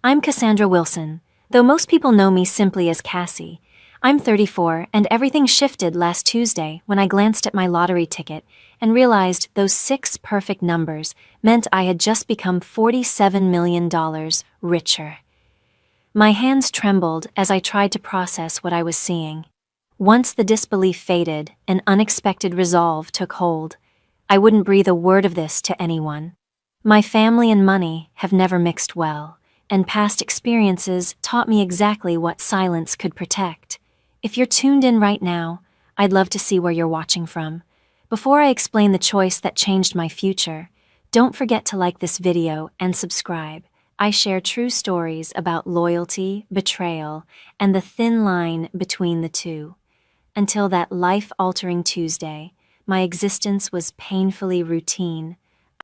I'm Cassandra Wilson, though most people know me simply as Cassie. I'm 34, and everything shifted last Tuesday when I glanced at my lottery ticket and realized those 6 perfect numbers meant I had just become $47 million richer. My hands trembled as I tried to process what I was seeing. Once the disbelief faded, an unexpected resolve took hold. I wouldn't breathe a word of this to anyone. My family and money have never mixed well, and past experiences taught me exactly what silence could protect. If you're tuned in right now, I'd love to see where you're watching from. Before I explain the choice that changed my future, don't forget to like this video and subscribe. I share true stories about loyalty, betrayal, and the thin line between the two. Until that life-altering Tuesday, my existence was painfully routine.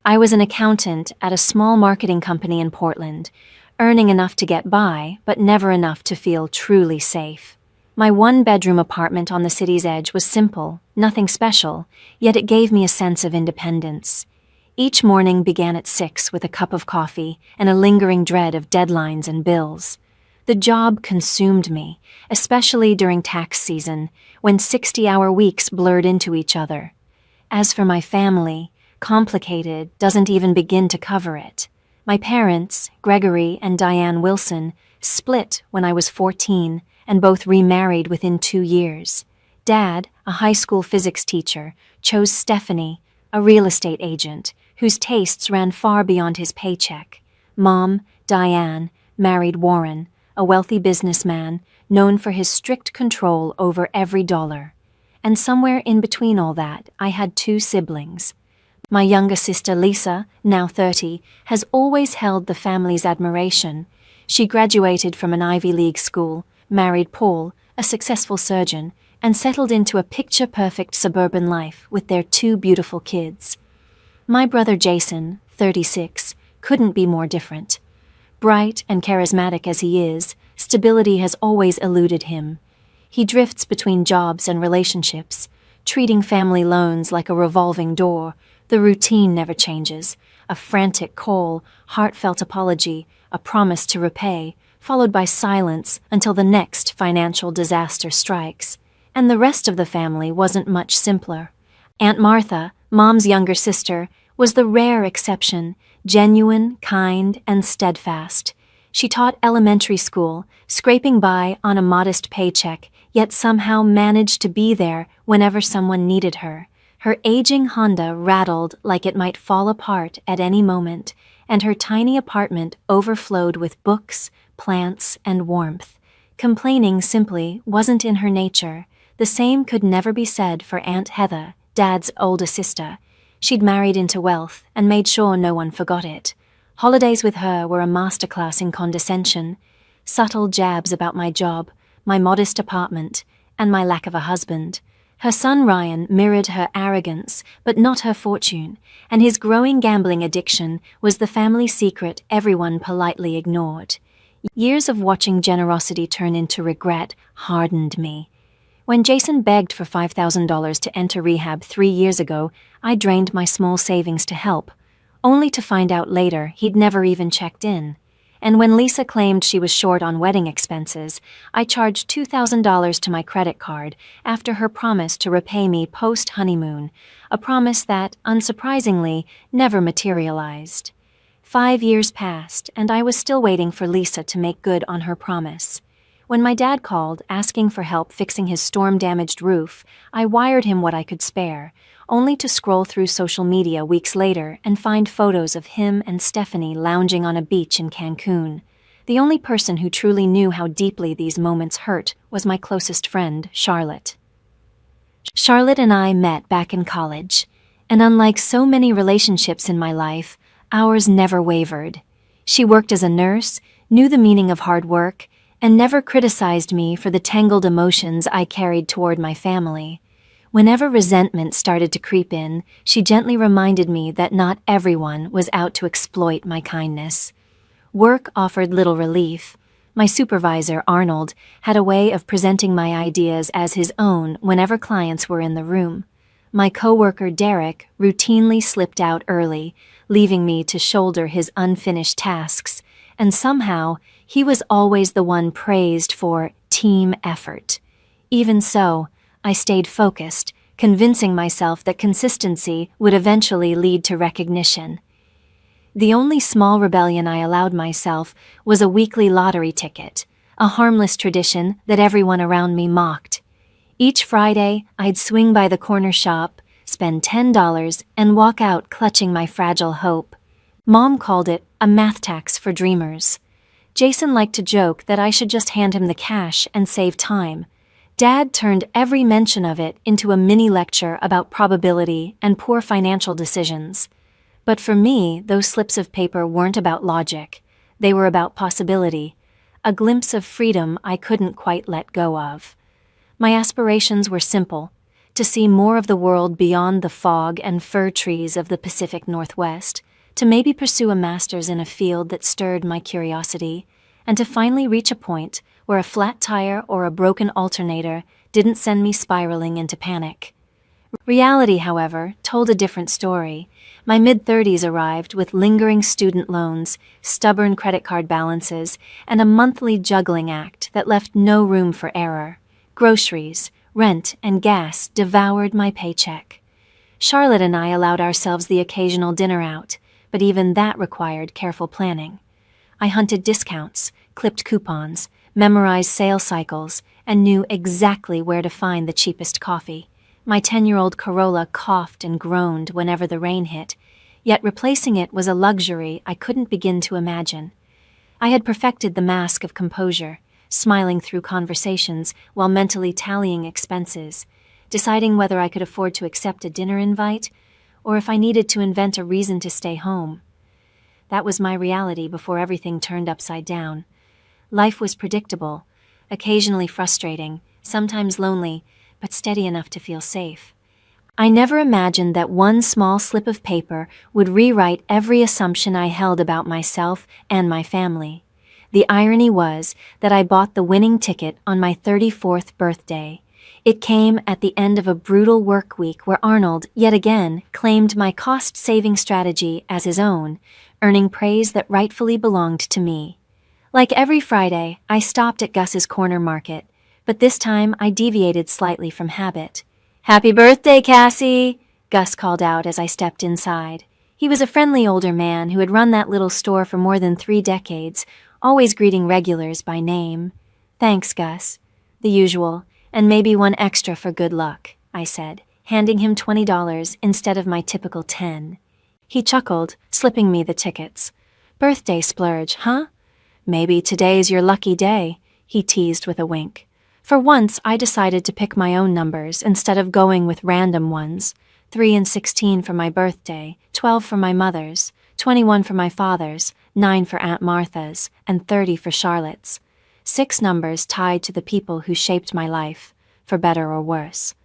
I was an accountant at a small marketing company in Portland, earning enough to get by, but never enough to feel truly safe. My one-bedroom apartment on the city's edge was simple, nothing special, yet it gave me a sense of independence. Each morning began at 6 with a cup of coffee and a lingering dread of deadlines and bills. The job consumed me, especially during tax season, when 60-hour weeks blurred into each other. As for my family, complicated doesn't even begin to cover it. My parents, Gregory and Diane Wilson, split when I was 14 and both remarried within 2 years. Dad, a high school physics teacher, chose Stephanie, a real estate agent, whose tastes ran far beyond his paycheck. Mom, Diane, married Warren, a wealthy businessman known for his strict control over every dollar. And somewhere in between all that, I had 2 siblings. My younger sister Lisa, now 30, has always held the family's admiration. She graduated from an Ivy League school, married Paul, a successful surgeon, and settled into a picture-perfect suburban life with their 2 beautiful kids. My brother Jason, 36, couldn't be more different. Bright and charismatic as he is, stability has always eluded him. He drifts between jobs and relationships, treating family loans like a revolving door. The routine never changes. A frantic call, heartfelt apology, a promise to repay, followed by silence until the next financial disaster strikes. And the rest of the family wasn't much simpler. Aunt Martha, Mom's younger sister, was the rare exception, genuine, kind, and steadfast. She taught elementary school, scraping by on a modest paycheck, yet somehow managed to be there whenever someone needed her. Her aging Honda rattled like it might fall apart at any moment, and her tiny apartment overflowed with books, plants, and warmth. Complaining simply wasn't in her nature. The same could never be said for Aunt Heather, Dad's older sister. She'd married into wealth and made sure no one forgot it. Holidays with her were a masterclass in condescension. Subtle jabs about my job, my modest apartment, and my lack of a husband. Her son Ryan mirrored her arrogance, but not her fortune, and his growing gambling addiction was the family secret everyone politely ignored. Years of watching generosity turn into regret hardened me. When Jason begged for $5,000 to enter rehab 3 years ago, I drained my small savings to help, only to find out later he'd never even checked in. And when Lisa claimed she was short on wedding expenses, I charged $2,000 to my credit card after her promise to repay me post-honeymoon, a promise that, unsurprisingly, never materialized. 5 years passed, and I was still waiting for Lisa to make good on her promise. When my dad called, asking for help fixing his storm-damaged roof, I wired him what I could spare, only to scroll through social media weeks later and find photos of him and Stephanie lounging on a beach in Cancun. The only person who truly knew how deeply these moments hurt was my closest friend, Charlotte. Charlotte and I met back in college, and unlike so many relationships in my life, ours never wavered. She worked as a nurse, knew the meaning of hard work, and never criticized me for the tangled emotions I carried toward my family. Whenever resentment started to creep in, she gently reminded me that not everyone was out to exploit my kindness. Work offered little relief. My supervisor, Arnold, had a way of presenting my ideas as his own whenever clients were in the room. My coworker, Derek, routinely slipped out early, leaving me to shoulder his unfinished tasks, and somehow he was always the one praised for team effort. Even so, I stayed focused, convincing myself that consistency would eventually lead to recognition. The only small rebellion I allowed myself was a weekly lottery ticket, a harmless tradition that everyone around me mocked. Each Friday, I'd swing by the corner shop, spend $10, and walk out clutching my fragile hope. Mom called it a math tax for dreamers. Jason liked to joke that I should just hand him the cash and save time. Dad turned every mention of it into a mini lecture about probability and poor financial decisions. But for me, those slips of paper weren't about logic. They were about possibility, a glimpse of freedom I couldn't quite let go of. My aspirations were simple: to see more of the world beyond the fog and fir trees of the Pacific Northwest, to maybe pursue a master's in a field that stirred my curiosity, and to finally reach a point where a flat tire or a broken alternator didn't send me spiraling into panic. Reality, however, told a different story. My mid-30s arrived with lingering student loans, stubborn credit card balances, and a monthly juggling act that left no room for error. Groceries, rent, and gas devoured my paycheck. Charlotte and I allowed ourselves the occasional dinner out, but even that required careful planning. I hunted discounts, clipped coupons, memorized sale cycles, and knew exactly where to find the cheapest coffee. My 10-year-old Corolla coughed and groaned whenever the rain hit, yet replacing it was a luxury I couldn't begin to imagine. I had perfected the mask of composure, smiling through conversations while mentally tallying expenses, deciding whether I could afford to accept a dinner invite or if I needed to invent a reason to stay home. That was my reality before everything turned upside down. Life was predictable, occasionally frustrating, sometimes lonely, but steady enough to feel safe. I never imagined that one small slip of paper would rewrite every assumption I held about myself and my family. The irony was that I bought the winning ticket on my 34th birthday. It came at the end of a brutal work week where Arnold, yet again, claimed my cost-saving strategy as his own, earning praise that rightfully belonged to me. Like every Friday, I stopped at Gus's corner market, but this time I deviated slightly from habit. "Happy birthday, Cassie!" Gus called out as I stepped inside. He was a friendly older man who had run that little store for more than 3 decades, always greeting regulars by name. "Thanks, Gus." "The usual, and maybe one extra for good luck," I said, handing him $20 instead of my typical 10. He chuckled, slipping me the tickets. "Birthday splurge, huh?" "Maybe today's your lucky day," he teased with a wink. For once, I decided to pick my own numbers instead of going with random ones. 3 and 16 for my birthday, 12 for my mother's, 21 for my father's, 9 for Aunt Martha's, and 30 for Charlotte's. 6 numbers tied to the people who shaped my life, for better or worse.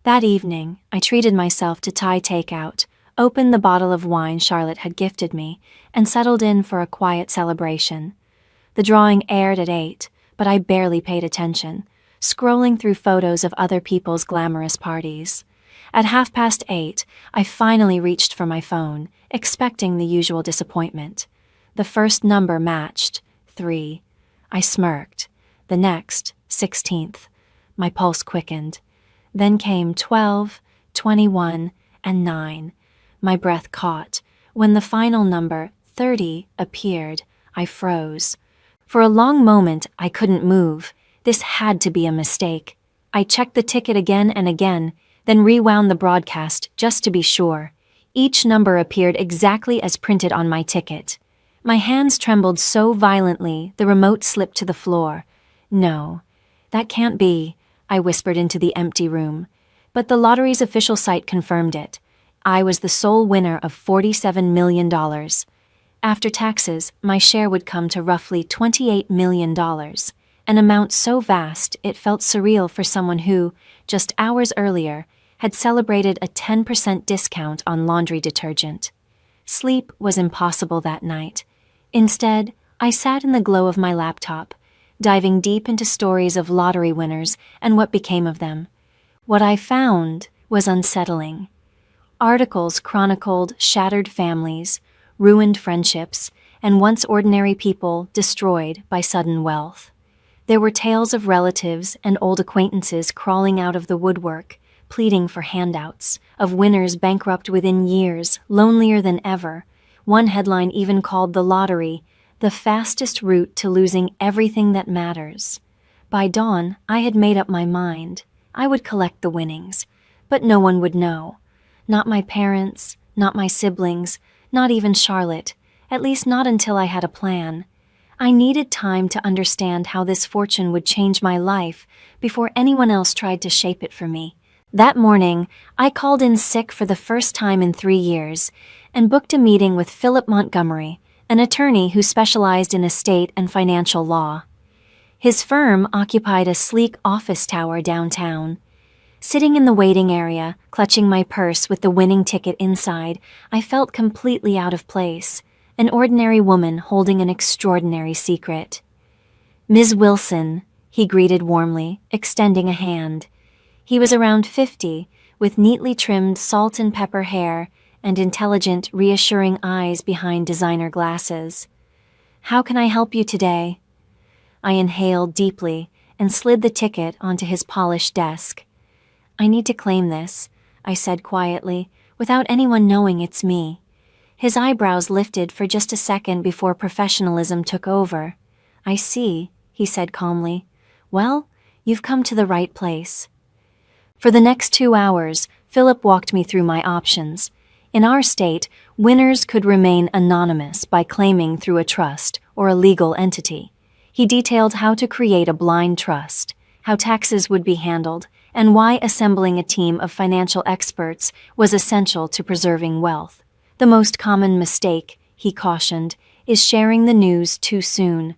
That evening, I treated myself to Thai takeout, opened the bottle of wine Charlotte had gifted me, and settled in for a quiet celebration. The drawing aired at 8, but I barely paid attention, scrolling through photos of other people's glamorous parties. At 8:30, I finally reached for my phone, expecting the usual disappointment. The first number matched, 3. I smirked. The next, 16th. My pulse quickened. Then came 12, 21, and 9. My breath caught. When the final number, 30, appeared, I froze. For a long moment, I couldn't move. This had to be a mistake. I checked the ticket again and again, then rewound the broadcast just to be sure. Each number appeared exactly as printed on my ticket. My hands trembled so violently the remote slipped to the floor. "No, that can't be," I whispered into the empty room. But the lottery's official site confirmed it. I was the sole winner of $47 million. After taxes, my share would come to roughly $28 million. An amount so vast it felt surreal for someone who, just hours earlier, had celebrated a 10% discount on laundry detergent. Sleep was impossible that night. Instead, I sat in the glow of my laptop, diving deep into stories of lottery winners and what became of them. What I found was unsettling. Articles chronicled shattered families, ruined friendships, and once ordinary people destroyed by sudden wealth. There were tales of relatives and old acquaintances crawling out of the woodwork, pleading for handouts, of winners bankrupt within years, lonelier than ever. One headline even called the lottery the fastest route to losing everything that matters. By dawn, I had made up my mind. I would collect the winnings, but no one would know. Not my parents, not my siblings, not even Charlotte, at least not until I had a plan. I needed time to understand how this fortune would change my life before anyone else tried to shape it for me. That morning, I called in sick for the first time in 3 years and booked a meeting with Philip Montgomery, an attorney who specialized in estate and financial law. His firm occupied a sleek office tower downtown. Sitting in the waiting area, clutching my purse with the winning ticket inside, I felt completely out of place, an ordinary woman holding an extraordinary secret. "Ms. Wilson," he greeted warmly, extending a hand. He was around 50, with neatly trimmed salt and pepper hair and intelligent, reassuring eyes behind designer glasses. "How can I help you today?" I inhaled deeply and slid the ticket onto his polished desk. "I need to claim this," I said quietly, without anyone knowing it's me. His eyebrows lifted for just a second before professionalism took over. "I see," he said calmly. "Well, you've come to the right place." For the next 2 hours, Philip walked me through my options. In our state, winners could remain anonymous by claiming through a trust or a legal entity. He detailed how to create a blind trust, how taxes would be handled, and why assembling a team of financial experts was essential to preserving wealth. The most common mistake, he cautioned, is sharing the news too soon.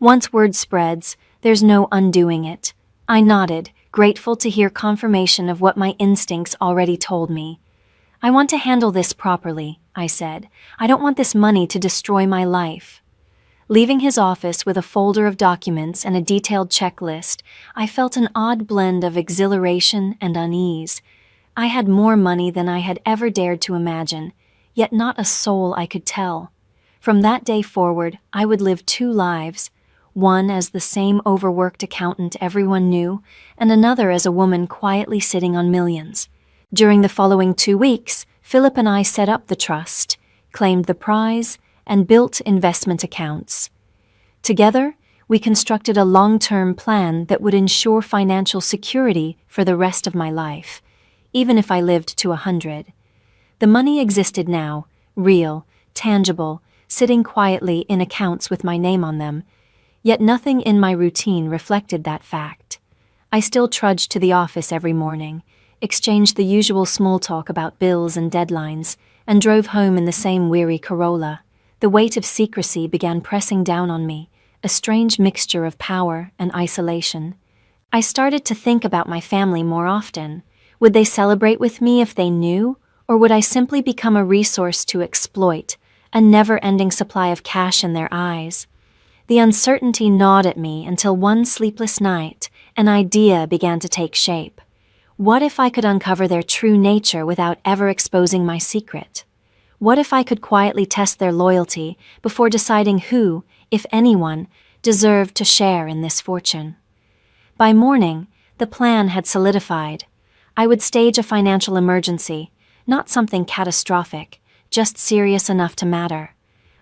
Once word spreads, there's no undoing it. I nodded, grateful to hear confirmation of what my instincts already told me. "I want to handle this properly," I said. "I don't want this money to destroy my life." Leaving his office with a folder of documents and a detailed checklist, I felt an odd blend of exhilaration and unease. I had more money than I had ever dared to imagine, yet not a soul I could tell. From that day forward, I would live 2 lives, one as the same overworked accountant everyone knew, and another as a woman quietly sitting on millions. During the following 2 weeks, Philip and I set up the trust, claimed the prize, and built investment accounts. Together, we constructed a long-term plan that would ensure financial security for the rest of my life, even if I lived to 100. The money existed now, real, tangible, sitting quietly in accounts with my name on them, yet nothing in my routine reflected that fact. I still trudged to the office every morning, exchanged the usual small talk about bills and deadlines, and drove home in the same weary Corolla. The weight of secrecy began pressing down on me, a strange mixture of power and isolation. I started to think about my family more often. Would they celebrate with me if they knew, or would I simply become a resource to exploit, a never-ending supply of cash in their eyes? The uncertainty gnawed at me until one sleepless night, an idea began to take shape. What if I could uncover their true nature without ever exposing my secret? What if I could quietly test their loyalty before deciding who, if anyone, deserved to share in this fortune? By morning, the plan had solidified. I would stage a financial emergency, not something catastrophic, just serious enough to matter.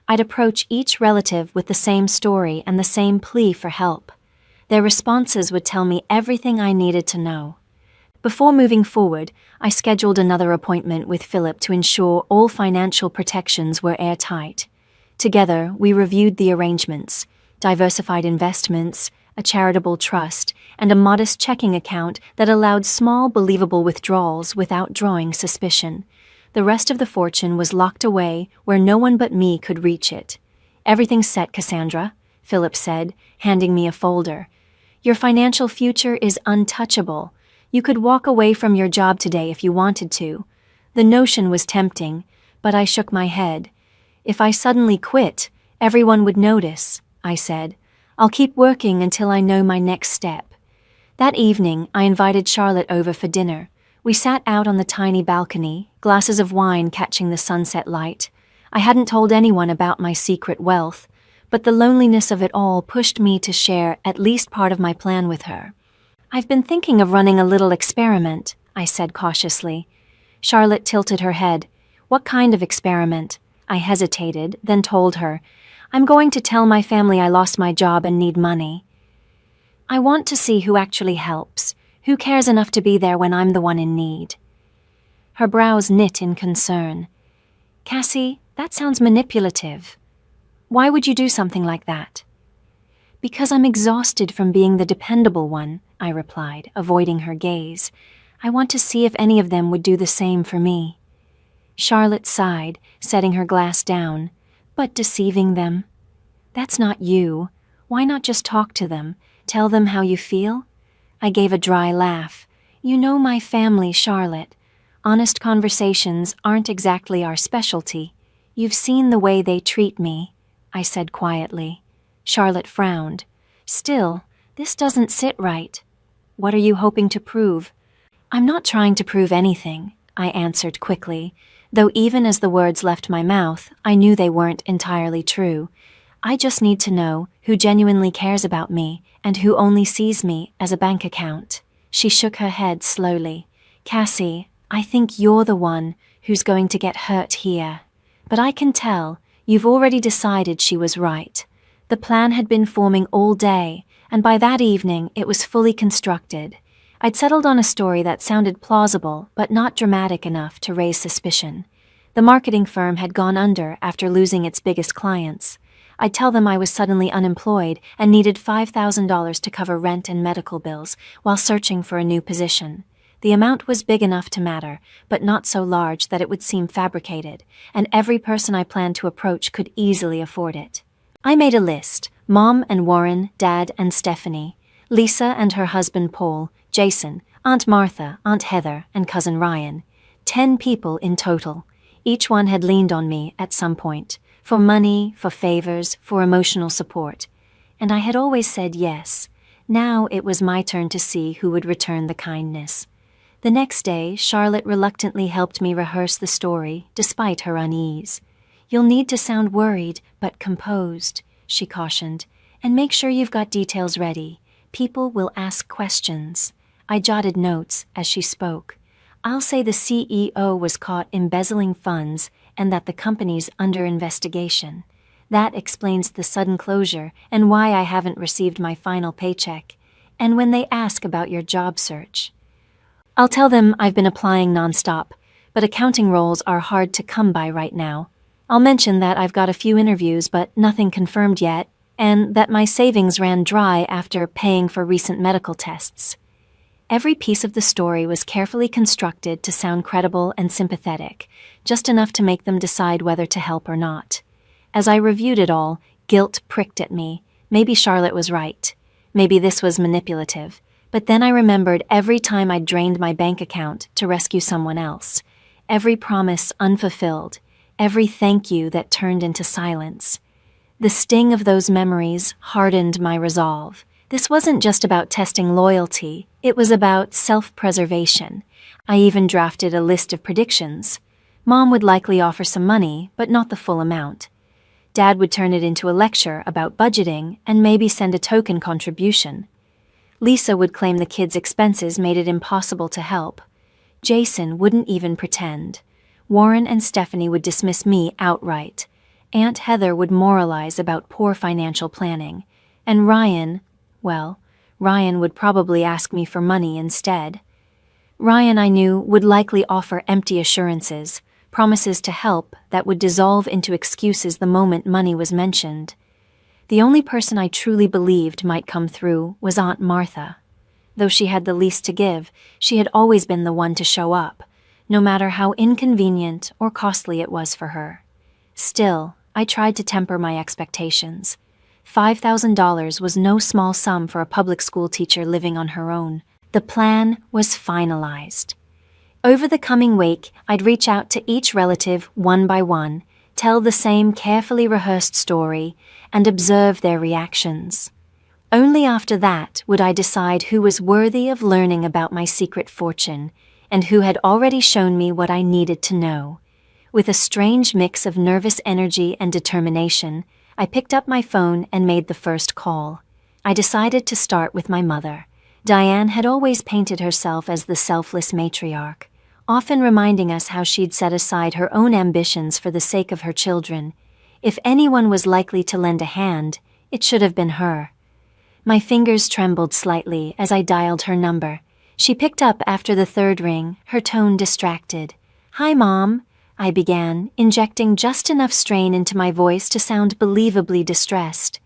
I'd approach each relative with the same story and the same plea for help. Their responses would tell me everything I needed to know. Before moving forward, I scheduled another appointment with Philip to ensure all financial protections were airtight. Together, we reviewed the arrangements, diversified investments, a charitable trust, and a modest checking account that allowed small, believable withdrawals without drawing suspicion. The rest of the fortune was locked away where no one but me could reach it. "Everything's set, Cassandra," Philip said, handing me a folder. "Your financial future is untouchable. You could walk away from your job today if you wanted to." The notion was tempting, but I shook my head. "If I suddenly quit, everyone would notice," I said. "I'll keep working until I know my next step." That evening, I invited Charlotte over for dinner. We sat out on the tiny balcony, glasses of wine catching the sunset light. I hadn't told anyone about my secret wealth, but the loneliness of it all pushed me to share at least part of my plan with her. "I've been thinking of running a little experiment," I said cautiously. Charlotte tilted her head. "What kind of experiment?" I hesitated, then told her, "I'm going to tell my family I lost my job and need money. I want to see who actually helps, who cares enough to be there when I'm the one in need." Her brows knit in concern. "Cassie, that sounds manipulative. Why would you do something like that?" "Because I'm exhausted from being the dependable one," I replied, avoiding her gaze. "I want to see if any of them would do the same for me." Charlotte sighed, setting her glass down. "But deceiving them? That's not you. Why not just talk to them? Tell them how you feel?" I gave a dry laugh. "You know my family, Charlotte. Honest conversations aren't exactly our specialty. You've seen the way they treat me," I said quietly. Charlotte frowned. "Still, this doesn't sit right. What are you hoping to prove?" "I'm not trying to prove anything," I answered quickly, though even as the words left my mouth, I knew they weren't entirely true. "I just need to know who genuinely cares about me and who only sees me as a bank account." She shook her head slowly. "Cassie, I think you're the one who's going to get hurt here. But I can tell you've already decided she was right. The plan had been forming all day, and by that evening it was fully constructed. I'd settled on a story that sounded plausible but not dramatic enough to raise suspicion. The marketing firm had gone under after losing its biggest clients. I'd tell them I was suddenly unemployed and needed $5,000 to cover rent and medical bills while searching for a new position. The amount was big enough to matter, but not so large that it would seem fabricated, and every person I planned to approach could easily afford it. I made a list: Mom and Warren, Dad and Stephanie, Lisa and her husband Paul, Jason, Aunt Martha, Aunt Heather, and Cousin Ryan. 10 people in total. Each one had leaned on me at some point, for money, for favors, for emotional support. And I had always said yes. Now it was my turn to see who would return the kindness. The next day, Charlotte reluctantly helped me rehearse the story, despite her unease. "You'll need to sound worried, but composed," she cautioned, "and make sure you've got details ready. People will ask questions." I jotted notes as she spoke. "I'll say the CEO was caught embezzling funds and that the company's under investigation. That explains the sudden closure and why I haven't received my final paycheck. And when they ask about your job search, I'll tell them I've been applying nonstop, but accounting roles are hard to come by right now. I'll mention that I've got a few interviews but nothing confirmed yet, and that my savings ran dry after paying for recent medical tests." Every piece of the story was carefully constructed to sound credible and sympathetic, just enough to make them decide whether to help or not. As I reviewed it all, guilt pricked at me. Maybe Charlotte was right. Maybe this was manipulative. But then I remembered every time I'd drained my bank account to rescue someone else. Every promise unfulfilled. Every thank you that turned into silence. The sting of those memories hardened my resolve. This wasn't just about testing loyalty, it was about self-preservation. I even drafted a list of predictions. Mom would likely offer some money, but not the full amount. Dad would turn it into a lecture about budgeting and maybe send a token contribution. Lisa would claim the kids' expenses made it impossible to help. Jason wouldn't even pretend. Warren and Stephanie would dismiss me outright. Aunt Heather would moralize about poor financial planning. And Ryan would probably ask me for money instead. Ryan, I knew, would likely offer empty assurances, promises to help that would dissolve into excuses the moment money was mentioned. The only person I truly believed might come through was Aunt Martha. Though she had the least to give, she had always been the one to show up, no matter how inconvenient or costly it was for her. Still, I tried to temper my expectations. $5,000 was no small sum for a public school teacher living on her own. The plan was finalized. Over the coming week, I'd reach out to each relative one by one, tell the same carefully rehearsed story, and observe their reactions. Only after that would I decide who was worthy of learning about my secret fortune, and who had already shown me what I needed to know. With a strange mix of nervous energy and determination, I picked up my phone and made the first call. I decided to start with my mother. Diane had always painted herself as the selfless matriarch, often reminding us how she'd set aside her own ambitions for the sake of her children. If anyone was likely to lend a hand, it should have been her. My fingers trembled slightly as I dialed her number. She picked up after the third ring, her tone distracted. "Hi, Mom," I began, injecting just enough strain into my voice to sound believably distressed.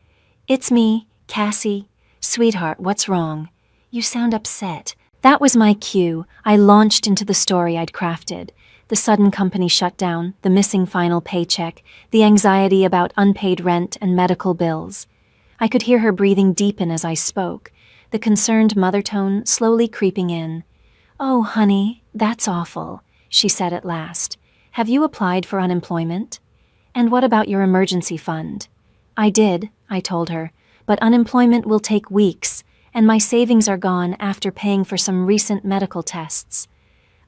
"It's me, Cassie. Sweetheart, what's wrong? You sound upset." That was my cue. I launched into the story I'd crafted. The sudden company shutdown, the missing final paycheck, the anxiety about unpaid rent and medical bills. I could hear her breathing deepen as I spoke, the concerned mother tone slowly creeping in. "Oh, honey, that's awful," she said at last. "Have you applied for unemployment? And what about your emergency fund?" "I did," I told her, "but unemployment will take weeks, and my savings are gone after paying for some recent medical tests."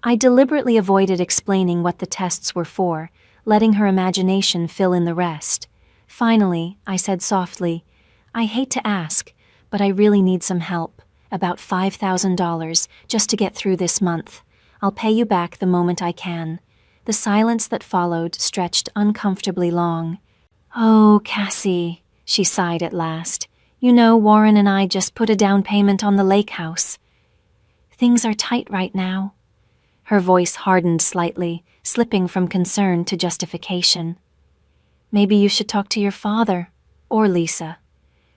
I deliberately avoided explaining what the tests were for, letting her imagination fill in the rest. Finally, I said softly, "I hate to ask, but I really need some help. About $5,000 just to get through this month. I'll pay you back the moment I can." The silence that followed stretched uncomfortably long. "Oh, Cassie," she sighed at last. "You know, Warren and I just put a down payment on the lake house. Things are tight right now." Her voice hardened slightly, slipping from concern to justification. "Maybe you should talk to your father, or Lisa.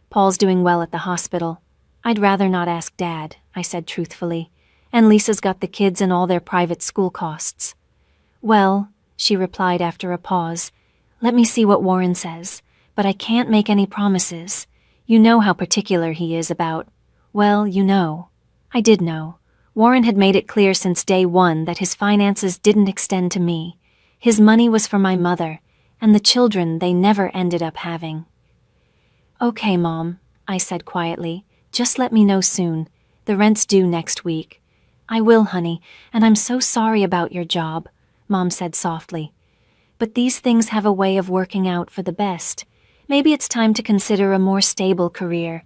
Paul's doing well at the hospital." "I'd rather not ask Dad," I said truthfully. "And Lisa's got the kids and all their private school costs." "Well," she replied after a pause, "let me see what Warren says, but I can't make any promises. You know how particular he is about, well, you know." I did know. Warren had made it clear since day one that his finances didn't extend to me. His money was for my mother, and the children they never ended up having. "Okay, Mom," I said quietly, "just let me know soon. The rent's due next week." "I will, honey, and I'm so sorry about your job," Mom said softly. "But these things have a way of working out for the best. Maybe it's time to consider a more stable career."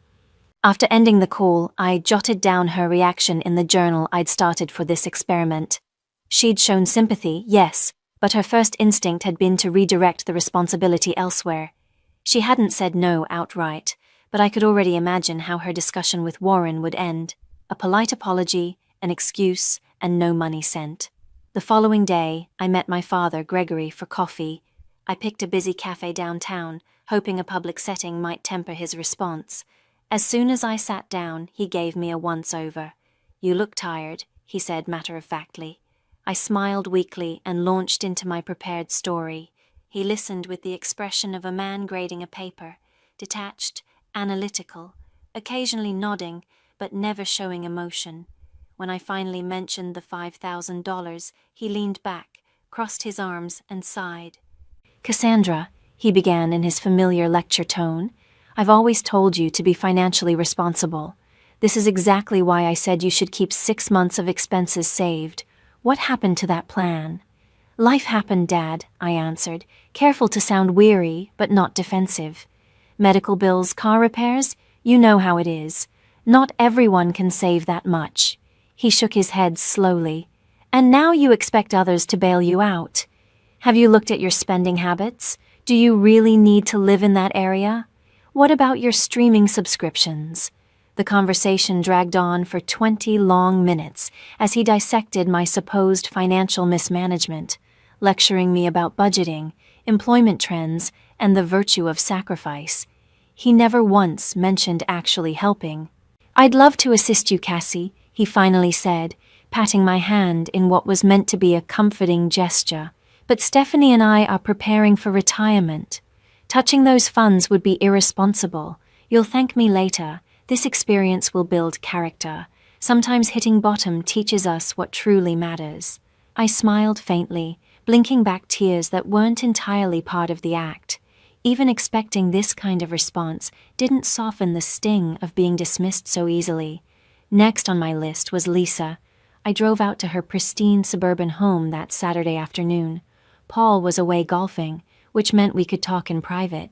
After ending the call, I jotted down her reaction in the journal I'd started for this experiment. She'd shown sympathy, yes, but her first instinct had been to redirect the responsibility elsewhere. She hadn't said no outright, but I could already imagine how her discussion with Warren would end. A polite apology, an excuse, and no money sent. The following day, I met my father, Gregory, for coffee. I picked a busy cafe downtown, hoping a public setting might temper his response. As soon as I sat down, he gave me a once-over. "You look tired," he said matter-of-factly. I smiled weakly and launched into my prepared story. He listened with the expression of a man grading a paper, detached, analytical, occasionally nodding, but never showing emotion. When I finally mentioned the $5,000, he leaned back, crossed his arms, and sighed. "Cassandra," he began in his familiar lecture tone, "I've always told you to be financially responsible. This is exactly why I said you should keep 6 months of expenses saved. What happened to that plan?" "Life happened, Dad," I answered, careful to sound weary but not defensive. "Medical bills, car repairs, you know how it is. Not everyone can save that much." He shook his head slowly. "And now you expect others to bail you out. Have you looked at your spending habits? Do you really need to live in that area? What about your streaming subscriptions?" The conversation dragged on for 20 long minutes as he dissected my supposed financial mismanagement, lecturing me about budgeting, employment trends, and the virtue of sacrifice. He never once mentioned actually helping. "I'd love to assist you, Cassie," he finally said, patting my hand in what was meant to be a comforting gesture. "But Stephanie and I are preparing for retirement. Touching those funds would be irresponsible. You'll thank me later. This experience will build character. Sometimes hitting bottom teaches us what truly matters." I smiled faintly, blinking back tears that weren't entirely part of the act. Even expecting this kind of response didn't soften the sting of being dismissed so easily. Next on my list was Lisa. I drove out to her pristine suburban home that Saturday afternoon. Paul was away golfing, which meant we could talk in private.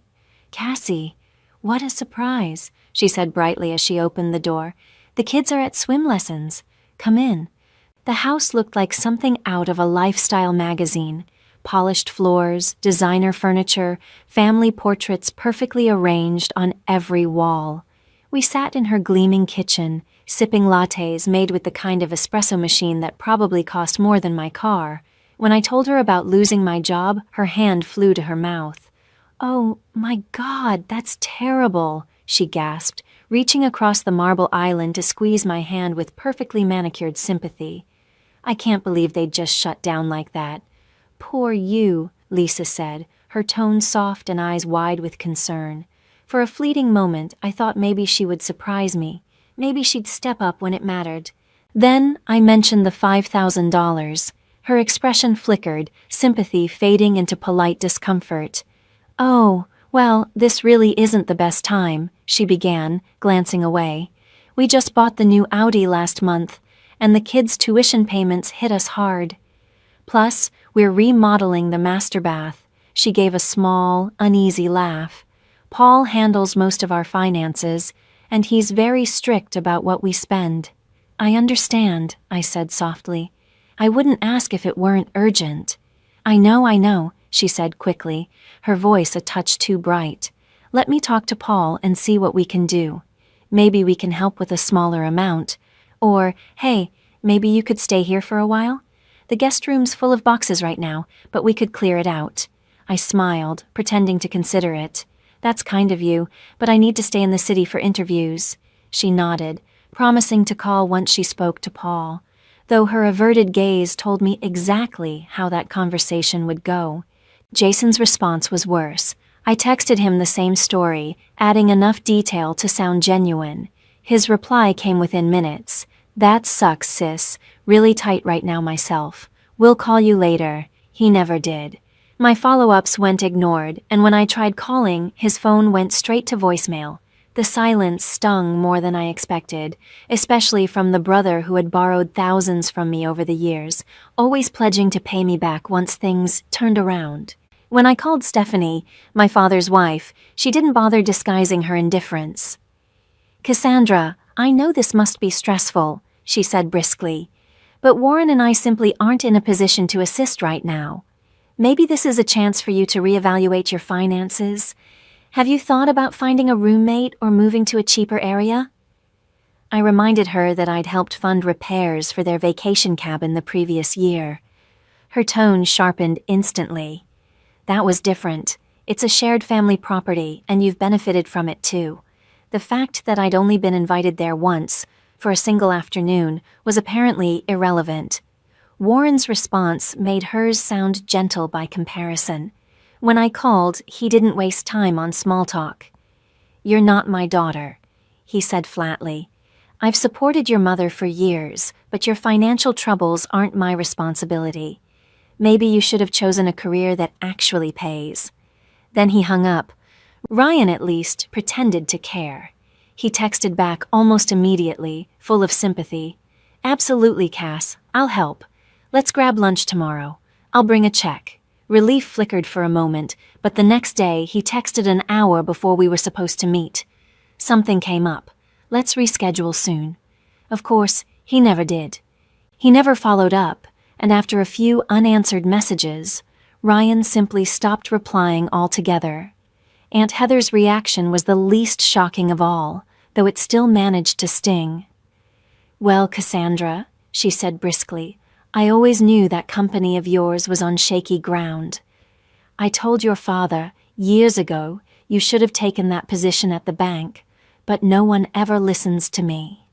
"Cassie, what a surprise," she said brightly as she opened the door. "The kids are at swim lessons. Come in." The house looked like something out of a lifestyle magazine. Polished floors, designer furniture, family portraits perfectly arranged on every wall. We sat in her gleaming kitchen, sipping lattes made with the kind of espresso machine that probably cost more than my car. When I told her about losing my job, her hand flew to her mouth. "Oh, my God, that's terrible," she gasped, reaching across the marble island to squeeze my hand with perfectly manicured sympathy. "I can't believe they'd just shut down like that." "Poor you," Lisa said, her tone soft and eyes wide with concern. For a fleeting moment, I thought maybe she would surprise me. Maybe she'd step up when it mattered. Then I mentioned the $5,000. Her expression flickered, sympathy fading into polite discomfort. "Oh, well, this really isn't the best time," she began, glancing away. "We just bought the new Audi last month, and the kids' tuition payments hit us hard. Plus, we're remodeling the master bath." She gave a small, uneasy laugh. "Paul handles most of our finances, and he's very strict about what we spend." "I understand," I said softly. "I wouldn't ask if it weren't urgent." I know," she said quickly, her voice a touch too bright. "Let me talk to Paul and see what we can do. Maybe we can help with a smaller amount. Or, hey, maybe you could stay here for a while? The guest room's full of boxes right now, but we could clear it out." I smiled, pretending to consider it. "That's kind of you, but I need to stay in the city for interviews." She nodded, promising to call once she spoke to Paul, though her averted gaze told me exactly how that conversation would go. Jason's response was worse. I texted him the same story, adding enough detail to sound genuine. His reply came within minutes. "That sucks, sis. Really tight right now myself. We'll call you later." He never did. My follow-ups went ignored, and when I tried calling, his phone went straight to voicemail. The silence stung more than I expected, especially from the brother who had borrowed thousands from me over the years, always pledging to pay me back once things turned around. When I called Stephanie, my father's wife, she didn't bother disguising her indifference. "Cassandra, I know this must be stressful," she said briskly, "but Warren and I simply aren't in a position to assist right now. Maybe this is a chance for you to reevaluate your finances. Have you thought about finding a roommate or moving to a cheaper area?" I reminded her that I'd helped fund repairs for their vacation cabin the previous year. Her tone sharpened instantly. "That was different. It's a shared family property, and you've benefited from it too." The fact that I'd only been invited there once, for a single afternoon, was apparently irrelevant. Warren's response made hers sound gentle by comparison. When I called, he didn't waste time on small talk. "You're not my daughter," he said flatly. "I've supported your mother for years, but your financial troubles aren't my responsibility. Maybe you should have chosen a career that actually pays." Then he hung up. Ryan, at least, pretended to care. He texted back almost immediately, full of sympathy. "Absolutely, Cass. I'll help. Let's grab lunch tomorrow. I'll bring a check." Relief flickered for a moment, but the next day he texted an hour before we were supposed to meet. "Something came up. Let's reschedule soon." Of course, he never did. He never followed up, and after a few unanswered messages, Ryan simply stopped replying altogether. Aunt Heather's reaction was the least shocking of all, though it still managed to sting. "Well, Cassandra," she said briskly, "I always knew that company of yours was on shaky ground. I told your father, years ago, you should have taken that position at the bank, but no one ever listens to me."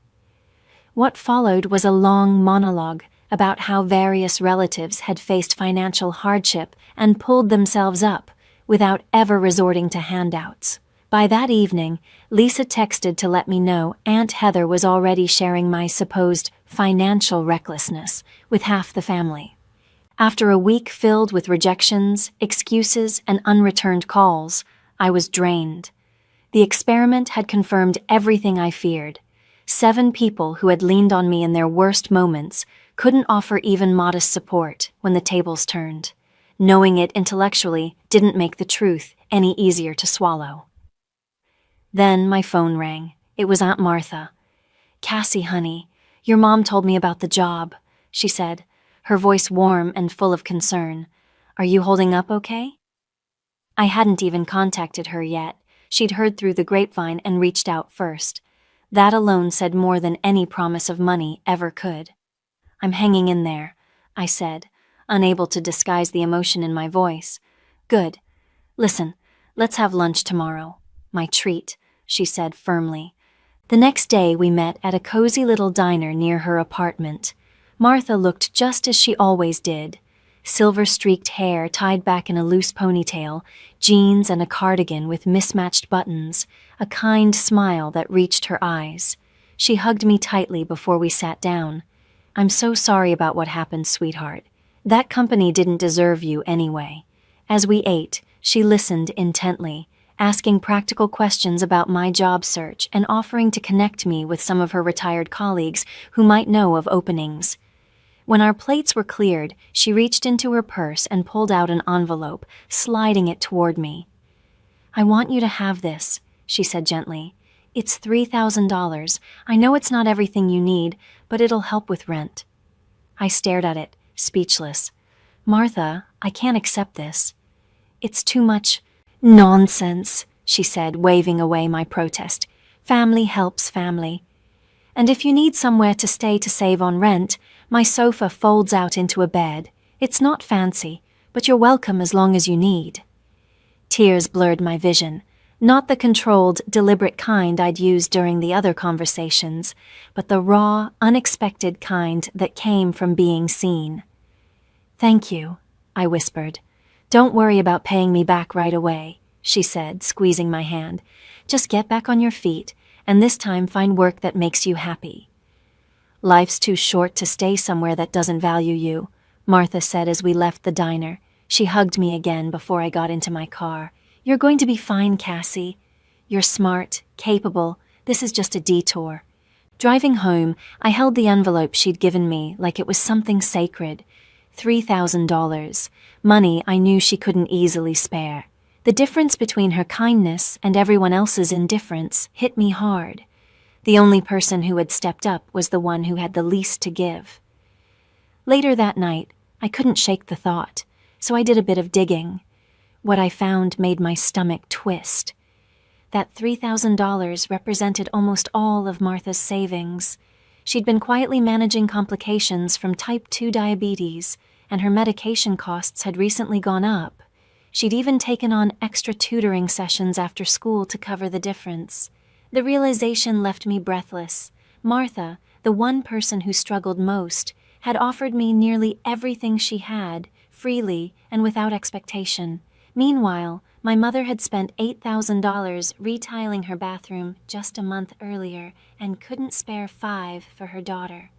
What followed was a long monologue about how various relatives had faced financial hardship and pulled themselves up without ever resorting to handouts. By that evening, Lisa texted to let me know Aunt Heather was already sharing my supposed financial recklessness with half the family. After a week filled with rejections, excuses, and unreturned calls, I was drained. The experiment had confirmed everything I feared. 7 people who had leaned on me in their worst moments couldn't offer even modest support when the tables turned. Knowing it intellectually didn't make the truth any easier to swallow. Then my phone rang. It was Aunt Martha. "Cassie, honey, your mom told me about the job," she said, her voice warm and full of concern. "Are you holding up okay?" I hadn't even contacted her yet. She'd heard through the grapevine and reached out first. That alone said more than any promise of money ever could. "I'm hanging in there," I said, unable to disguise the emotion in my voice. "Good. Listen, let's have lunch tomorrow. My treat," she said firmly. The next day we met at a cozy little diner near her apartment. Martha looked just as she always did. Silver-streaked hair tied back in a loose ponytail, jeans and a cardigan with mismatched buttons, a kind smile that reached her eyes. She hugged me tightly before we sat down. "I'm so sorry about what happened, sweetheart. That company didn't deserve you anyway." As we ate, she listened intently, asking practical questions about my job search and offering to connect me with some of her retired colleagues who might know of openings. When our plates were cleared, she reached into her purse and pulled out an envelope, sliding it toward me. "I want you to have this," she said gently. "It's $3,000. I know it's not everything you need, but it'll help with rent." I stared at it, speechless. "Martha, I can't accept this. It's too much." "Nonsense," she said, waving away my protest. "Family helps family. And if you need somewhere to stay to save on rent, my sofa folds out into a bed. It's not fancy, but you're welcome as long as you need." Tears blurred my vision, not the controlled, deliberate kind I'd used during the other conversations, but the raw, unexpected kind that came from being seen. "Thank you," I whispered. "Don't worry about paying me back right away," she said, squeezing my hand. "Just get back on your feet, and this time find work that makes you happy." "Life's too short to stay somewhere that doesn't value you," Martha said as we left the diner. She hugged me again before I got into my car. "You're going to be fine, Cassie. You're smart, capable. This is just a detour." Driving home, I held the envelope she'd given me like it was something sacred. $3,000, money I knew she couldn't easily spare. The difference between her kindness and everyone else's indifference hit me hard. The only person who had stepped up was the one who had the least to give. Later that night, I couldn't shake the thought, so I did a bit of digging. What I found made my stomach twist. That $3,000 represented almost all of Martha's savings. She'd been quietly managing complications from type 2 diabetes, and her medication costs had recently gone up. She'd even taken on extra tutoring sessions after school to cover the difference. The realization left me breathless. Martha, the one person who struggled most, had offered me nearly everything she had, freely and without expectation. Meanwhile, my mother had spent $8,000 retiling her bathroom just a month earlier and couldn't spare $5 for her daughter.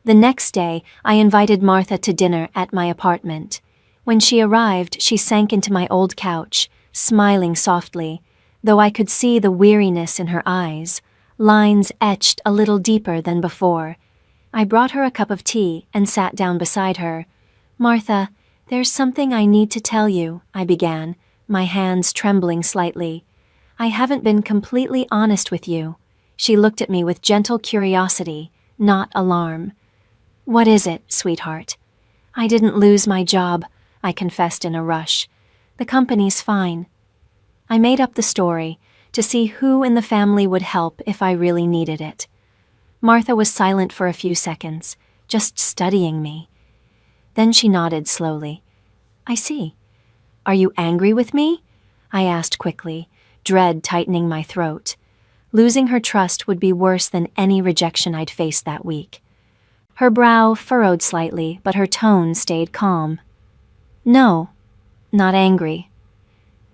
The next day, I invited Martha to dinner at my apartment. When she arrived, she sank into my old couch, smiling softly, though I could see the weariness in her eyes, lines etched a little deeper than before. I brought her a cup of tea and sat down beside her. "Martha, there's something I need to tell you," I began, my hands trembling slightly. "I haven't been completely honest with you." She looked at me with gentle curiosity, not alarm. "What is it, sweetheart?" "I didn't lose my job," I confessed in a rush. "The company's fine." I made up the story to see who in the family would help if I really needed it. Martha was silent for a few seconds, just studying me. Then she nodded slowly. "I see. Are you angry with me?" I asked quickly, dread tightening my throat. Losing her trust would be worse than any rejection I'd faced that week. Her brow furrowed slightly, but her tone stayed calm. "No, not angry.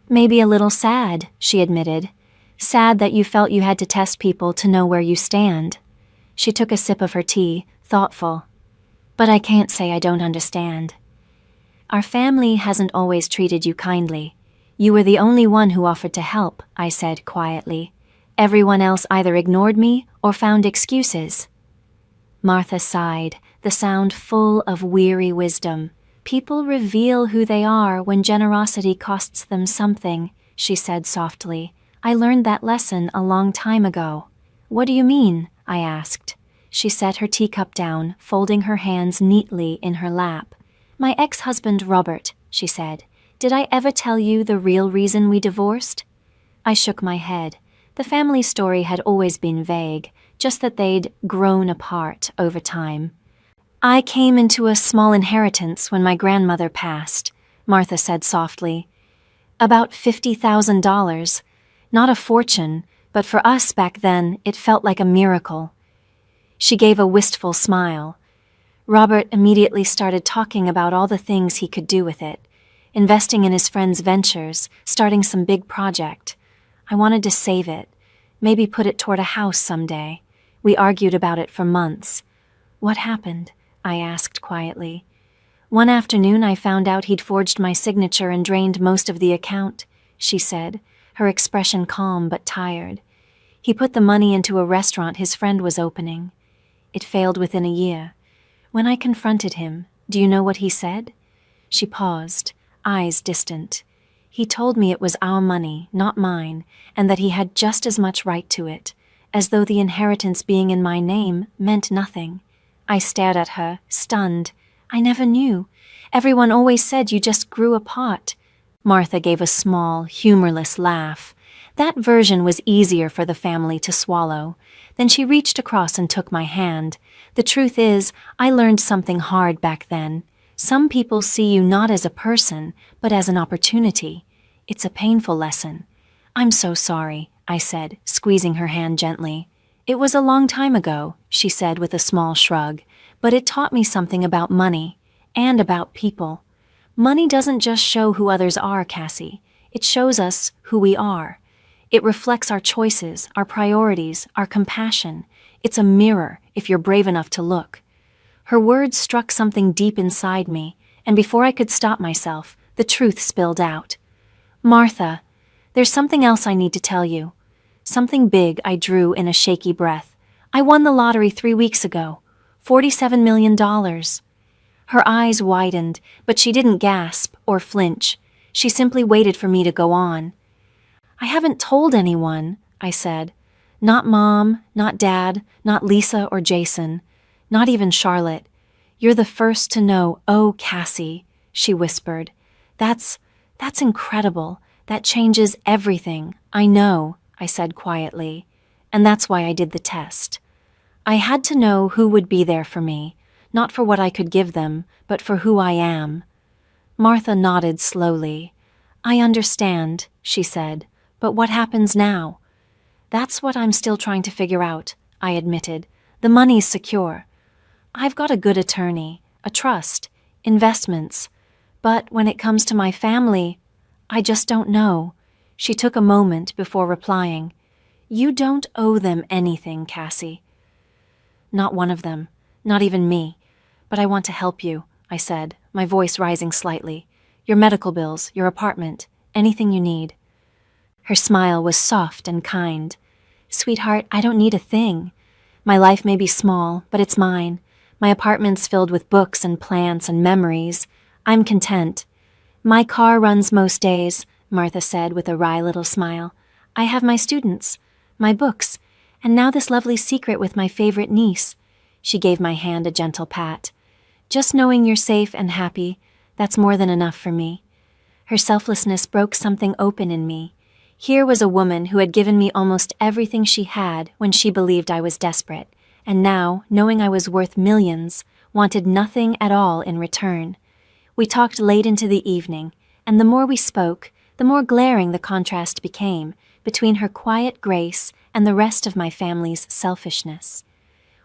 Maybe a little sad," she admitted. "Sad that you felt you had to test people to know where you stand." She took a sip of her tea, thoughtful. "But I can't say I don't understand. Our family hasn't always treated you kindly. You were the only one who offered to help," I said quietly. "Everyone else either ignored me or found excuses." Martha sighed, the sound full of weary wisdom. People reveal who they are when generosity costs them something, she said softly. I learned that lesson a long time ago. What do you mean? I asked. She set her teacup down, folding her hands neatly in her lap. My ex-husband Robert, she said. Did I ever tell you the real reason we divorced? I shook my head. The family story had always been vague, just that they'd grown apart over time. I came into a small inheritance when my grandmother passed, Martha said softly. About $50,000. Not a fortune, but for us back then, it felt like a miracle. She gave a wistful smile. Robert immediately started talking about all the things he could do with it, investing in his friend's ventures, starting some big project. I wanted to save it, maybe put it toward a house someday. We argued about it for months. What happened? I asked quietly. One afternoon I found out he'd forged my signature and drained most of the account, she said, her expression calm but tired. He put the money into a restaurant his friend was opening. It failed within a year. When I confronted him, do you know what he said? She paused, eyes distant. He told me it was our money, not mine, and that he had just as much right to it, as though the inheritance being in my name meant nothing. I stared at her, stunned. I never knew. Everyone always said you just grew apart. Martha gave a small, humorless laugh. That version was easier for the family to swallow. Then she reached across and took my hand. The truth is, I learned something hard back then. Some people see you not as a person, but as an opportunity. It's a painful lesson. I'm so sorry, I said, squeezing her hand gently. It was a long time ago, she said with a small shrug, but it taught me something about money and about people. Money doesn't just show who others are, Cassie. It shows us who we are. It reflects our choices, our priorities, our compassion. It's a mirror, if you're brave enough to look. Her words struck something deep inside me, and before I could stop myself, the truth spilled out. Martha, there's something else I need to tell you. Something big, I drew in a shaky breath. I won the lottery 3 weeks ago. $47 million. Her eyes widened, but she didn't gasp or flinch. She simply waited for me to go on. I haven't told anyone, I said. Not Mom, not Dad, not Lisa or Jason, not even Charlotte. You're the first to know, oh, Cassie, she whispered. That's incredible. That changes everything. I know, I said quietly. And that's why I did the test. I had to know who would be there for me, not for what I could give them, but for who I am. Martha nodded slowly. I understand, she said, but what happens now? That's what I'm still trying to figure out, I admitted. The money's secure. I've got a good attorney, a trust, investments. But when it comes to my family, I just don't know. She took a moment before replying. You don't owe them anything, Cassie. Not one of them, not even me. But I want to help you, I said, my voice rising slightly. Your medical bills, your apartment, anything you need. Her smile was soft and kind. Sweetheart, I don't need a thing. My life may be small, but it's mine. My apartment's filled with books and plants and memories. I'm content. My car runs most days, Martha said with a wry little smile. I have my students, my books, and now this lovely secret with my favorite niece. She gave my hand a gentle pat. Just knowing you're safe and happy, that's more than enough for me. Her selflessness broke something open in me. Here was a woman who had given me almost everything she had when she believed I was desperate, and now, knowing I was worth millions, wanted nothing at all in return. We talked late into the evening, and the more we spoke, the more glaring the contrast became between her quiet grace and the rest of my family's selfishness.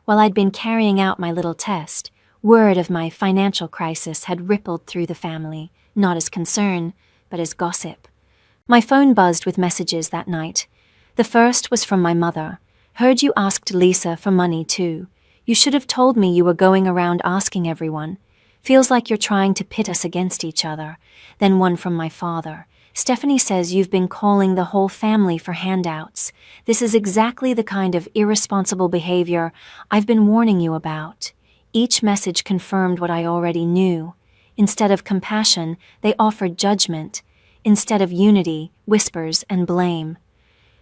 While I'd been carrying out my little test, word of my financial crisis had rippled through the family, not as concern, but as gossip. My phone buzzed with messages that night. The first was from my mother. Heard you asked Lisa for money too. You should have told me you were going around asking everyone. Feels like you're trying to pit us against each other. Then one from my father. Stephanie says you've been calling the whole family for handouts. This is exactly the kind of irresponsible behavior I've been warning you about. Each message confirmed what I already knew. Instead of compassion, they offered judgment. Instead of unity, whispers and blame.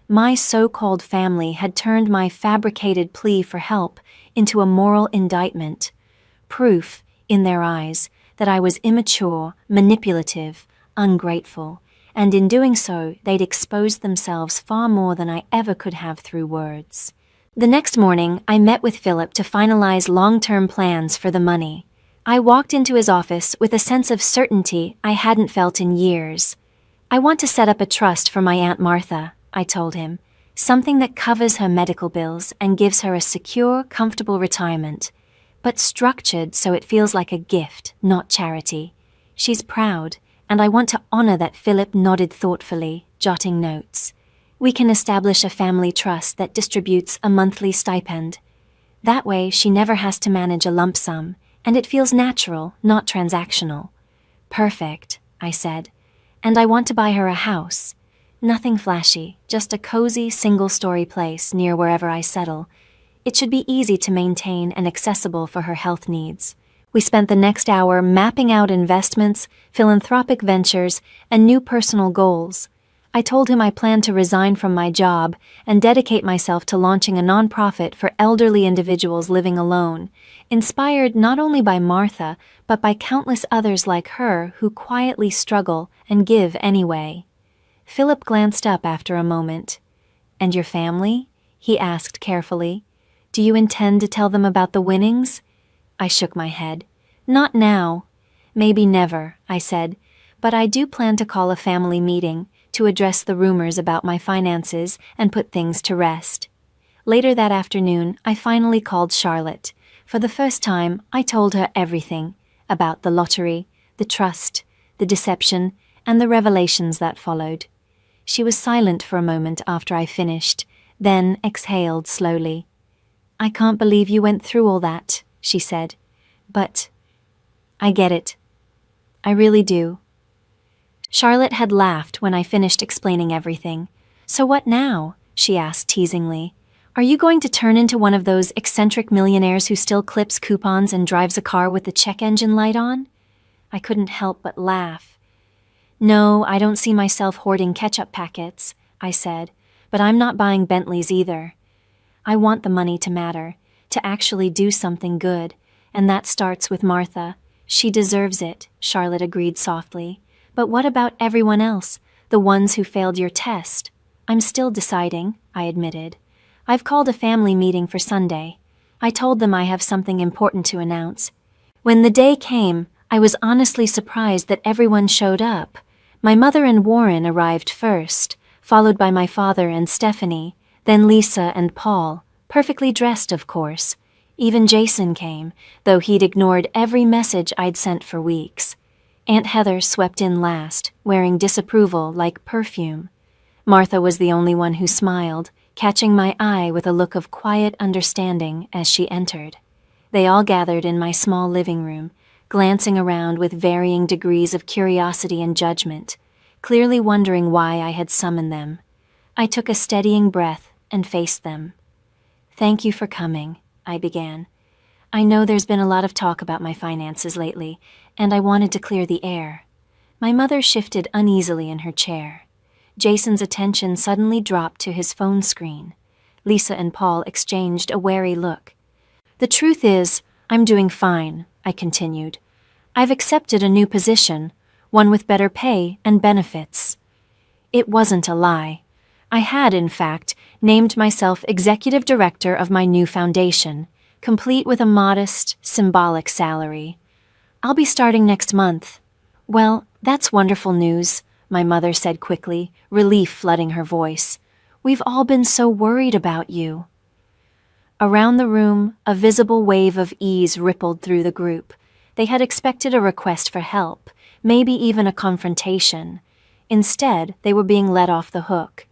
My so-called family had turned my fabricated plea for help into a moral indictment. Proof, in their eyes, that I was immature, manipulative, ungrateful, and in doing so they'd exposed themselves far more than I ever could have through words. The next morning, I met with Philip to finalize long-term plans for the money. I walked into his office with a sense of certainty I hadn't felt in years. "I want to set up a trust for my Aunt Martha," I told him, "something that covers her medical bills and gives her a secure, comfortable retirement, but structured so it feels like a gift, not charity. She's proud, and I want to honor that." Philip nodded thoughtfully, jotting notes. "We can establish a family trust that distributes a monthly stipend. That way she never has to manage a lump sum, and it feels natural, not transactional." "Perfect," I said. "And I want to buy her a house. Nothing flashy, just a cozy, single-story place near wherever I settle. It should be easy to maintain and accessible for her health needs." We spent the next hour mapping out investments, philanthropic ventures, and new personal goals. I told him I planned to resign from my job and dedicate myself to launching a nonprofit for elderly individuals living alone, inspired not only by Martha, but by countless others like her who quietly struggle and give anyway. Philip glanced up after a moment. "And your family?" he asked carefully. "Do you intend to tell them about the winnings?" I shook my head. "Not now." "Maybe never," I said, "but I do plan to call a family meeting to address the rumors about my finances and put things to rest." Later that afternoon, I finally called Charlotte. For the first time, I told her everything about the lottery, the trust, the deception, and the revelations that followed. She was silent for a moment after I finished, then exhaled slowly. "I can't believe you went through all that," she said. "But I get it. I really do." Charlotte had laughed when I finished explaining everything. "So what now?" she asked teasingly. "Are you going to turn into one of those eccentric millionaires who still clips coupons and drives a car with the check engine light on?" I couldn't help but laugh. "No, I don't see myself hoarding ketchup packets," I said, "but I'm not buying Bentleys either. I want the money to matter, to actually do something good, and that starts with Martha. She deserves it," Charlotte agreed softly. "But what about everyone else, the ones who failed your test?" "I'm still deciding," I admitted. "I've called a family meeting for Sunday. I told them I have something important to announce." When the day came, I was honestly surprised that everyone showed up. My mother and Warren arrived first, followed by my father and Stephanie, then Lisa and Paul, perfectly dressed, of course. Even Jason came, though he'd ignored every message I'd sent for weeks. Aunt Heather swept in last, wearing disapproval like perfume. Martha was the only one who smiled, catching my eye with a look of quiet understanding as she entered. They all gathered in my small living room, glancing around with varying degrees of curiosity and judgment, clearly wondering why I had summoned them. I took a steadying breath and faced them. "Thank you for coming," I began. "I know there's been a lot of talk about my finances lately, and I wanted to clear the air." My mother shifted uneasily in her chair. Jason's attention suddenly dropped to his phone screen. Lisa and Paul exchanged a wary look. "The truth is, I'm doing fine," I continued. "I've accepted a new position, one with better pay and benefits." It wasn't a lie. I had, in fact, named myself executive director of my new foundation, complete with a modest, symbolic salary. "I'll be starting next month." "Well, that's wonderful news," my mother said quickly, relief flooding her voice. "We've all been so worried about you." Around the room, a visible wave of ease rippled through the group. They had expected a request for help, maybe even a confrontation. Instead, they were being let off the hook.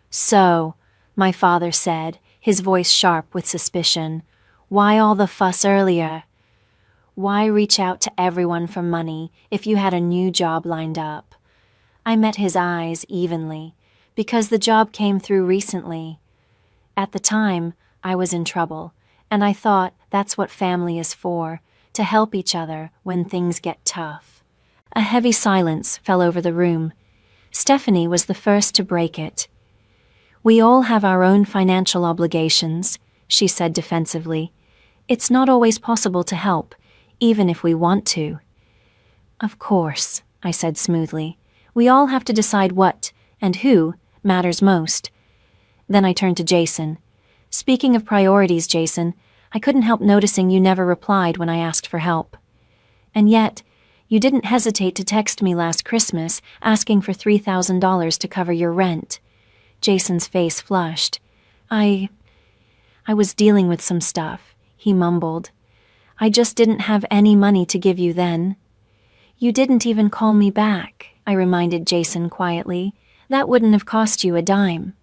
"So," my father said, his voice sharp with suspicion, "why all the fuss earlier? Why reach out to everyone for money if you had a new job lined up?" I met his eyes evenly, because the job came through recently. At the time, I was in trouble, and I thought that's what family is for, to help each other when things get tough. A heavy silence fell over the room. Stephanie was the first to break it. "We all have our own financial obligations," she said defensively. "It's not always possible to help, even if we want to." "Of course," I said smoothly. "We all have to decide what, and who, matters most." Then I turned to Jason. "Speaking of priorities, Jason, I couldn't help noticing you never replied when I asked for help. And yet, you didn't hesitate to text me last Christmas asking for $3,000 to cover your rent." Jason's face flushed. I was dealing with some stuff," he mumbled. "I just didn't have any money to give you then." "You didn't even call me back," I reminded Jason quietly. "That wouldn't have cost you a dime."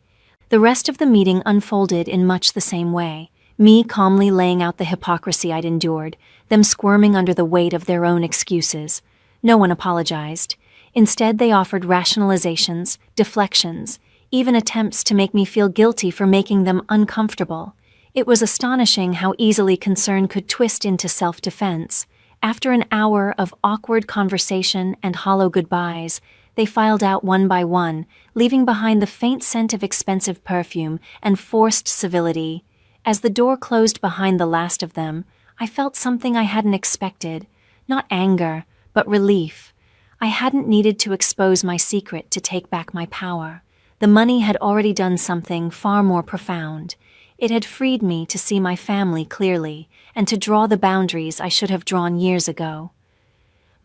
The rest of the meeting unfolded in much the same way, me calmly laying out the hypocrisy I'd endured, them squirming under the weight of their own excuses. No one apologized. Instead, they offered rationalizations, deflections, even attempts to make me feel guilty for making them uncomfortable. It was astonishing how easily concern could twist into self-defense. After an hour of awkward conversation and hollow goodbyes, they filed out one by one, leaving behind the faint scent of expensive perfume and forced civility. As the door closed behind the last of them, I felt something I hadn't expected. Not anger, but relief. I hadn't needed to expose my secret to take back my power. The money had already done something far more profound. It had freed me to see my family clearly and to draw the boundaries I should have drawn years ago.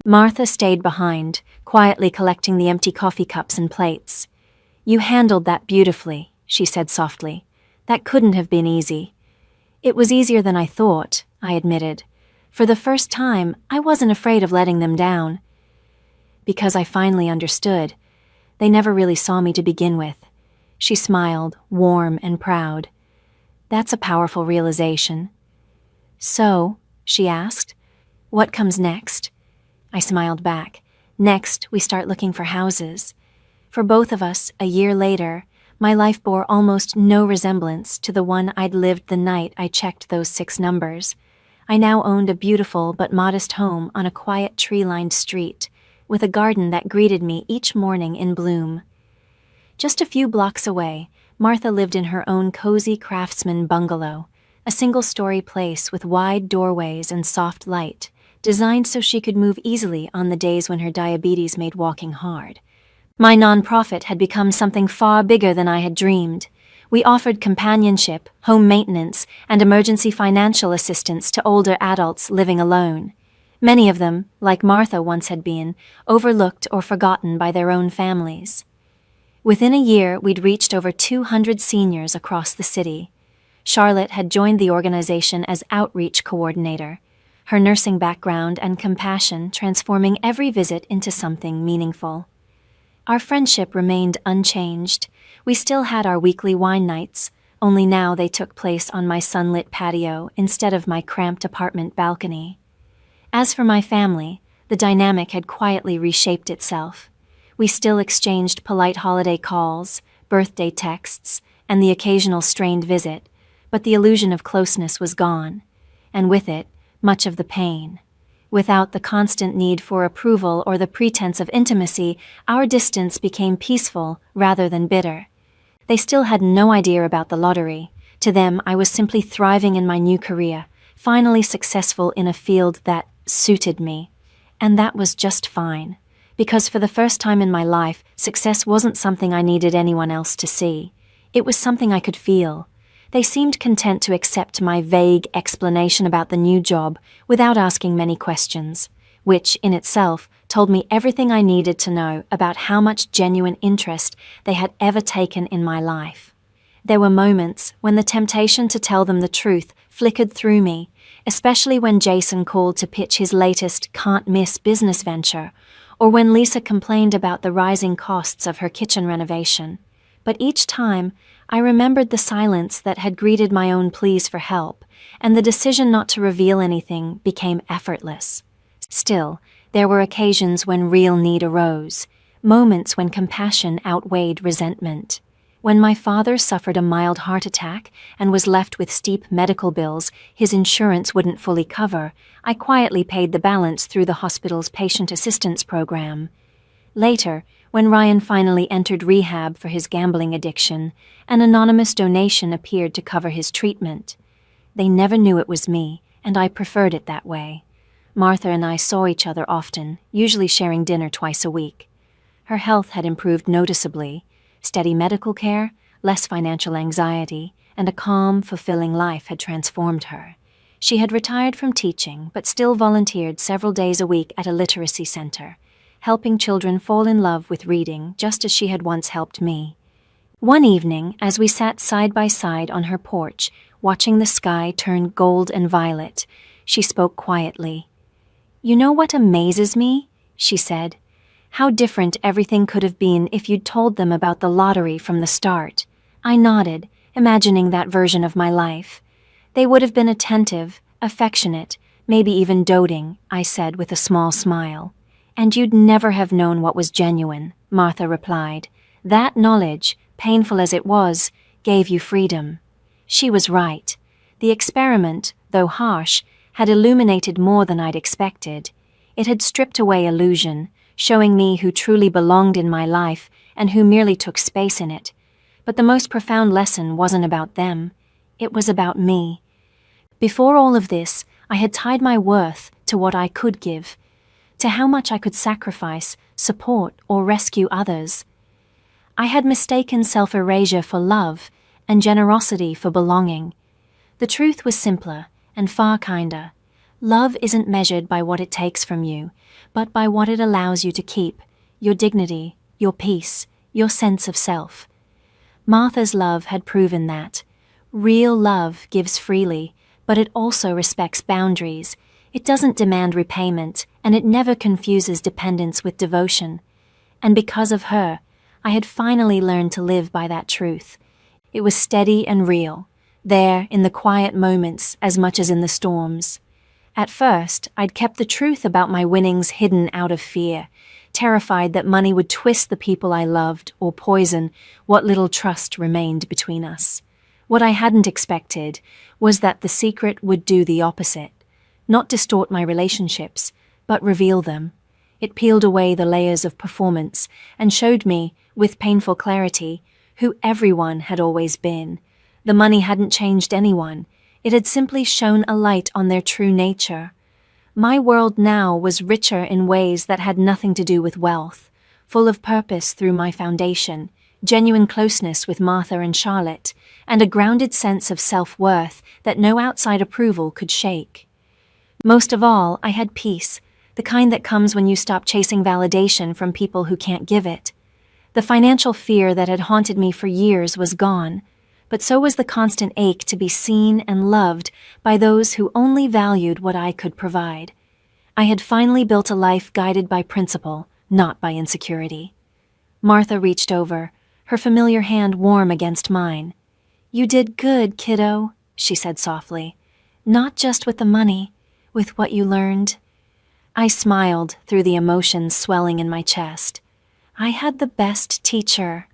Martha stayed behind, quietly collecting the empty coffee cups and plates. "You handled that beautifully," she said softly. "That couldn't have been easy." "It was easier than I thought," I admitted. For the first time, I wasn't afraid of letting them down. Because I finally understood. They never really saw me to begin with. She smiled, warm and proud. "That's a powerful realization." "So," she asked, "what comes next?" I smiled back. "Next, we start looking for houses." For both of us, a year later, my life bore almost no resemblance to the one I'd lived the night I checked those 6 numbers. I now owned a beautiful but modest home on a quiet tree-lined street, with a garden that greeted me each morning in bloom. Just a few blocks away, Martha lived in her own cozy craftsman bungalow, a single-story place with wide doorways and soft light, designed so she could move easily on the days when her diabetes made walking hard. My nonprofit had become something far bigger than I had dreamed. We offered companionship, home maintenance, and emergency financial assistance to older adults living alone. Many of them, like Martha once had been, overlooked or forgotten by their own families. Within a year, we'd reached over 200 seniors across the city. Charlotte had joined the organization as outreach coordinator, her nursing background and compassion transforming every visit into something meaningful. Our friendship remained unchanged. We still had our weekly wine nights, only now they took place on my sunlit patio instead of my cramped apartment balcony. As for my family, the dynamic had quietly reshaped itself. We still exchanged polite holiday calls, birthday texts, and the occasional strained visit, but the illusion of closeness was gone, and with it, much of the pain. Without the constant need for approval or the pretense of intimacy, our distance became peaceful rather than bitter. They still had no idea about the lottery. To them, I was simply thriving in my new career, finally successful in a field that suited me. And that was just fine, because for the first time in my life, success wasn't something I needed anyone else to see. It was something I could feel. They seemed content to accept my vague explanation about the new job without asking many questions, which, in itself, told me everything I needed to know about how much genuine interest they had ever taken in my life. There were moments when the temptation to tell them the truth flickered through me, especially when Jason called to pitch his latest can't-miss business venture, or when Lisa complained about the rising costs of her kitchen renovation. But each time, I remembered the silence that had greeted my own pleas for help, and the decision not to reveal anything became effortless. Still, there were occasions when real need arose, moments when compassion outweighed resentment. When my father suffered a mild heart attack and was left with steep medical bills his insurance wouldn't fully cover, I quietly paid the balance through the hospital's patient assistance program. Later, when Ryan finally entered rehab for his gambling addiction, an anonymous donation appeared to cover his treatment. They never knew it was me, and I preferred it that way. Martha and I saw each other often, usually sharing dinner twice a week. Her health had improved noticeably. Steady medical care, less financial anxiety, and a calm, fulfilling life had transformed her. She had retired from teaching, but still volunteered several days a week at a literacy center, helping children fall in love with reading just as she had once helped me. One evening, as we sat side by side on her porch, watching the sky turn gold and violet, she spoke quietly. "You know what amazes me?" she said. "How different everything could have been if you'd told them about the lottery from the start." I nodded, imagining that version of my life. "They would have been attentive, affectionate, maybe even doting," I said with a small smile. "And you'd never have known what was genuine," Martha replied. "That knowledge, painful as it was, gave you freedom." She was right. The experiment, though harsh, had illuminated more than I'd expected. It had stripped away illusion, showing me who truly belonged in my life and who merely took space in it. But the most profound lesson wasn't about them. It was about me. Before all of this, I had tied my worth to what I could give, to how much I could sacrifice, support, or rescue others. I had mistaken self-erasure for love and generosity for belonging. The truth was simpler and far kinder. Love isn't measured by what it takes from you, but by what it allows you to keep, your dignity, your peace, your sense of self. Martha's love had proven that. Real love gives freely, but it also respects boundaries. It doesn't demand repayment, and it never confuses dependence with devotion. And because of her, I had finally learned to live by that truth. It was steady and real, there in the quiet moments as much as in the storms. At first, I'd kept the truth about my winnings hidden out of fear, terrified that money would twist the people I loved or poison what little trust remained between us. What I hadn't expected was that the secret would do the opposite, not distort my relationships, but reveal them. It peeled away the layers of performance and showed me, with painful clarity, who everyone had always been. The money hadn't changed anyone. It had simply shone a light on their true nature. My world now was richer in ways that had nothing to do with wealth, full of purpose through my foundation, genuine closeness with Martha and Charlotte, and a grounded sense of self-worth that no outside approval could shake. Most of all, I had peace, the kind that comes when you stop chasing validation from people who can't give it. The financial fear that had haunted me for years was gone, but so was the constant ache to be seen and loved by those who only valued what I could provide. I had finally built a life guided by principle, not by insecurity. Martha reached over, her familiar hand warm against mine. "You did good, kiddo," she said softly. "Not just with the money, with what you learned." I smiled through the emotions swelling in my chest. I had the best teacher.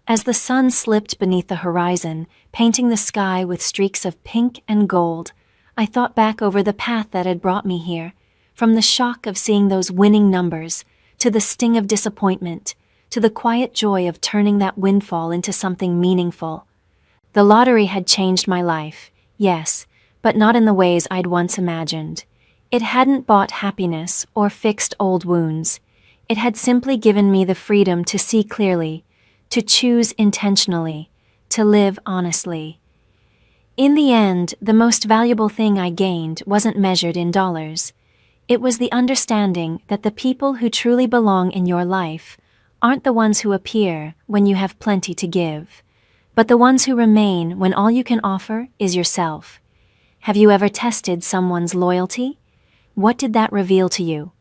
As the sun slipped beneath the horizon, painting the sky with streaks of pink and gold, I thought back over the path that had brought me here, from the shock of seeing those winning numbers, to the sting of disappointment, to the quiet joy of turning that windfall into something meaningful. The lottery had changed my life, yes, but not in the ways I'd once imagined. It hadn't bought happiness or fixed old wounds. It had simply given me the freedom to see clearly, to choose intentionally, to live honestly. In the end, the most valuable thing I gained wasn't measured in dollars. It was the understanding that the people who truly belong in your life aren't the ones who appear when you have plenty to give, but the ones who remain when all you can offer is yourself. Have you ever tested someone's loyalty? What did that reveal to you?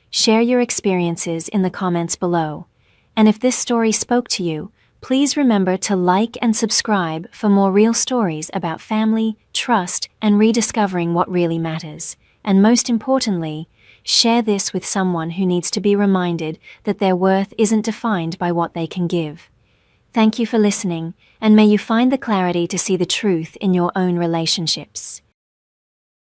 Share your experiences in the comments below. And if this story spoke to you, please remember to like and subscribe for more real stories about family, trust, and rediscovering what really matters. And most importantly, share this with someone who needs to be reminded that their worth isn't defined by what they can give. Thank you for listening, and may you find the clarity to see the truth in your own relationships.